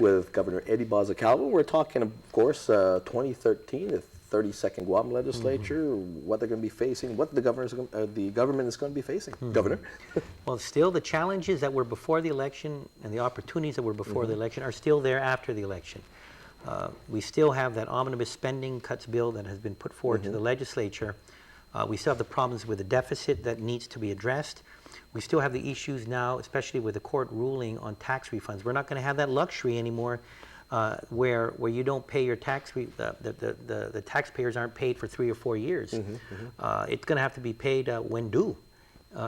With Governor Eddie Calvo. We're talking, of course, 2013, the 32nd Guam legislature, what they're going to be facing, what the government is going to be facing. Governor? Well, still the challenges that were before the election and the opportunities that were before the election are still there after the election. We still have that omnibus spending cuts bill that has been put forward to the legislature. We still have the problems with the deficit that needs to be addressed. We still have the issues now, especially with the court ruling on tax refunds. We're not going to have that luxury anymore where you don't pay your tax, the taxpayers aren't paid for 3 or 4 years. It's going to have to be paid when due,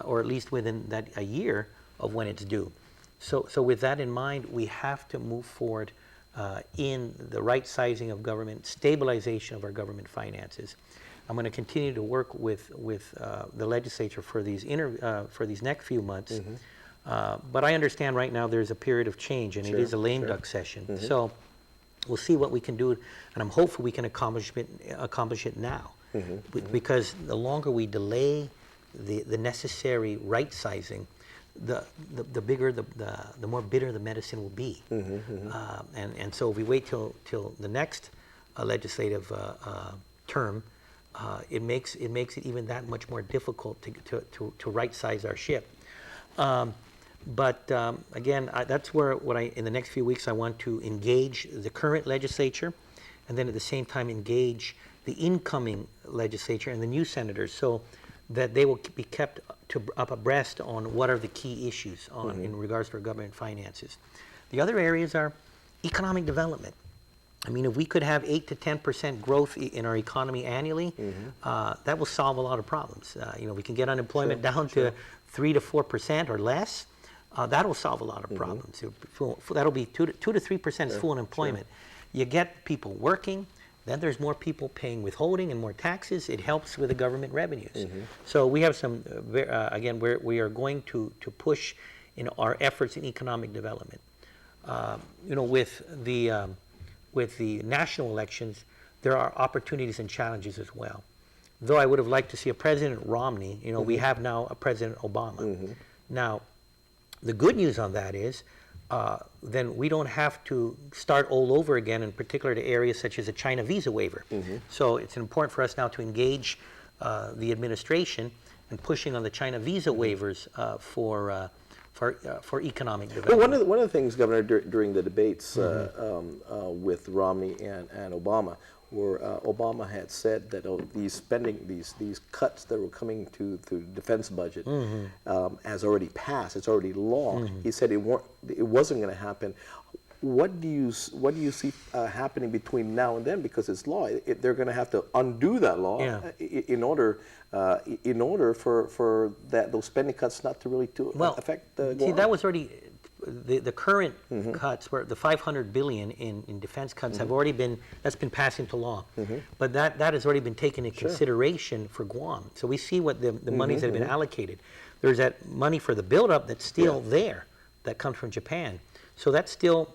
or at least within a year of when it's due. So with that in mind, we have to move forward in the right sizing of government, stabilization of our government finances. I'm going to continue to work with the legislature for these next few months. But I understand right now there's a period of change, and it is a lame duck session. So we'll see what we can do, and I'm hopeful we can accomplish it now. Because the longer we delay the necessary right sizing, the more bitter the medicine will be. And so if we wait till the next legislative term, it makes it even that much more difficult to right-size our ship. But again, that's where in the next few weeks I want to engage the current legislature, and then at the same time engage the incoming legislature and the new senators, so that they will be kept up abreast on what are the key issues in regards to our government finances. The other areas are economic development. I mean, if we could have 8 to 10% growth in our economy annually, that will solve a lot of problems. We can get unemployment down to 3 to 4% or less. That will solve a lot of problems. That'll be 2 to 3% is full unemployment. You get people working, then there's more people paying withholding and more taxes. It helps with the government revenues. So we have some, again, we are going to push in our efforts in economic development. With the national elections, there are opportunities and challenges as well. Though I would have liked to see a President Romney, we have now a President Obama. Now, the good news on that is then we don't have to start all over again, in particular to areas such as a China visa waiver. So it's important for us now to engage the administration in pushing on the China visa waivers for economic development. Well, one of the things, Governor, during the debates with Romney and Obama, where Obama had said that these cuts that were coming to the defense budget has already passed. It's already law. He said it wasn't going to happen. What do you see happening between now and then? Because it's law. They're going to have to undo that law in order for those spending cuts not to really affect the. See, that was already the current cuts, where the $500 billion in defense cuts have already been passed into law. But that has already been taken into consideration for Guam. So we see what the monies that have been allocated. There's that money for the buildup that's still there, that comes from Japan. So that's still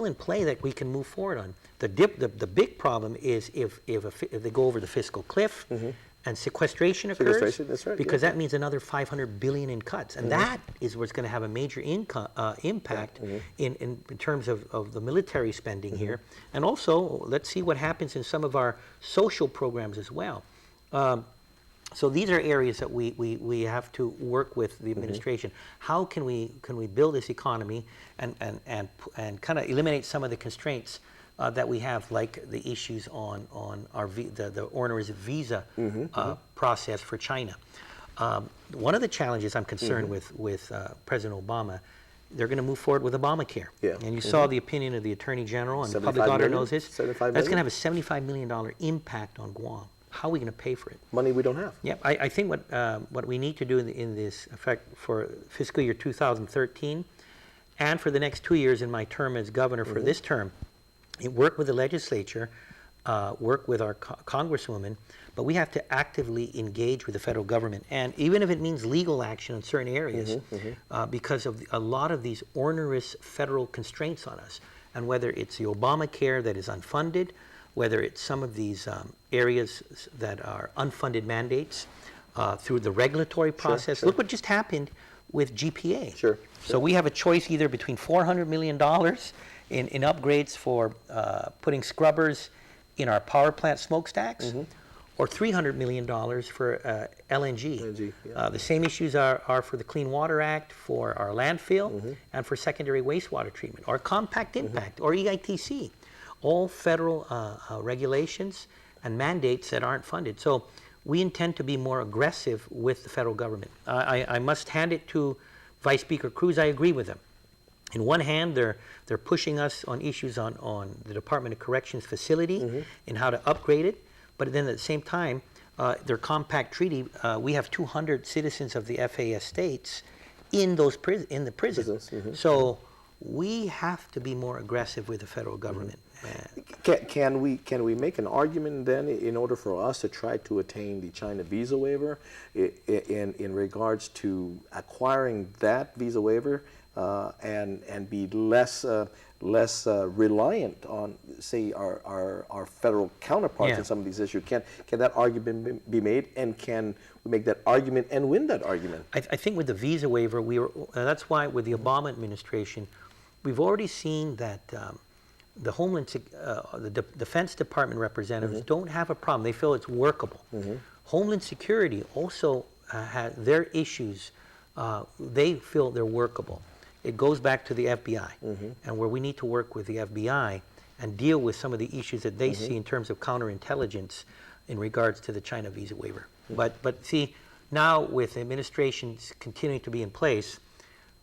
in play that we can move forward on. The big problem is if they go over the fiscal cliff and sequestration occurs, that's right, because that means another $500 billion in cuts, and that is what's going to have a major impact in terms of the military spending here. And also, let's see what happens in some of our social programs as well. So these are areas that we have to work with the administration. How can we build this economy and kind of eliminate some of the constraints that we have, like the issues on the onerous visa process for China. One of the challenges I'm concerned with President Obama, they're going to move forward with Obamacare. And you saw the opinion of the Attorney General, and the public auditor knows this. That's going to have a $75 million impact on Guam. How are we going to pay for it? Money we don't have. Yeah, I think what we need to do in this effect for fiscal year 2013 and for the next 2 years in my term as governor for this term, work with the legislature, work with our congresswoman, but we have to actively engage with the federal government, and even if it means legal action in certain areas, because of a lot of these onerous federal constraints on us, and whether it's the Obamacare that is unfunded, whether it's some of these areas that are unfunded mandates through the regulatory process. Look what just happened with GPA. So we have a choice either between $400 million in upgrades for putting scrubbers in our power plant smokestacks, or $300 million for LNG. LNG, yeah. The same issues are for the Clean Water Act, for our landfill, and for secondary wastewater treatment, or compact impact, or EITC. All federal regulations and mandates that aren't funded. So we intend to be more aggressive with the federal government. I must hand it to Vice Speaker Cruz. I agree with them. In one hand, they're pushing us on issues on the Department of Corrections facility and how to upgrade it. But then at the same time, their compact treaty, we have 200 citizens of the FAS states in the prisons. So we have to be more aggressive with the federal government. Can we make an argument then in order for us to try to attain the China visa waiver in regards to acquiring that visa waiver and be less reliant on, say, our federal counterparts in some of these issues? Can that argument be made, and can we make that argument and win that argument? I think with the visa waiver, that's why with the Obama administration, we've already seen that the Defense Department representatives don't have a problem. They feel it's workable. Homeland Security also has their issues. They feel they're workable. It goes back to the FBI, and where we need to work with the FBI and deal with some of the issues that they see in terms of counterintelligence in regards to the China visa waiver. But see, now with the administrations continuing to be in place,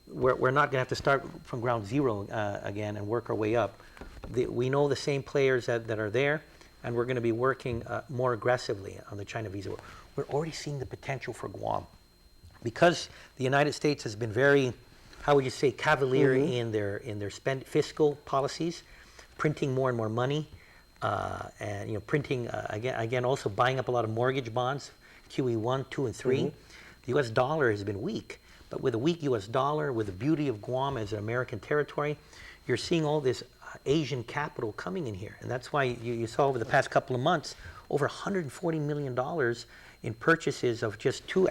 we're not going to have to start from ground zero again and work our way up. We know the same players that are there, and we're going to be working more aggressively on the China visa waiver. We're already seeing the potential for Guam. Because the United States has been very, how would you say, cavalier in their fiscal policies, printing more and more money, and printing again also buying up a lot of mortgage bonds, QE 1, 2, and 3. The U.S. dollar has been weak, but with a weak U.S. dollar, with the beauty of Guam as an American territory, you're seeing all this Asian capital coming in here, and that's why you saw over the past couple of months over $140 million in purchases of just two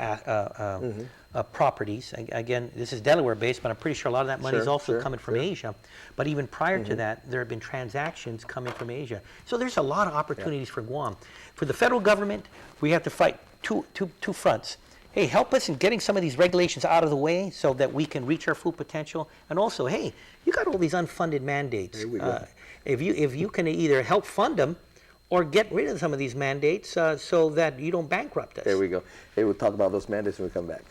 properties. Again, this is Delaware-based, but I'm pretty sure a lot of that money is also coming from Asia. But even prior to that, there have been transactions coming from Asia. So there's a lot of opportunities for Guam. For the federal government, we have to fight two fronts. Hey, help us in getting some of these regulations out of the way so that we can reach our full potential. And also, hey, you got all these unfunded mandates. If you can either help fund them or get rid of some of these mandates so that you don't bankrupt us. There we go. Hey, we'll talk about those mandates when we come back.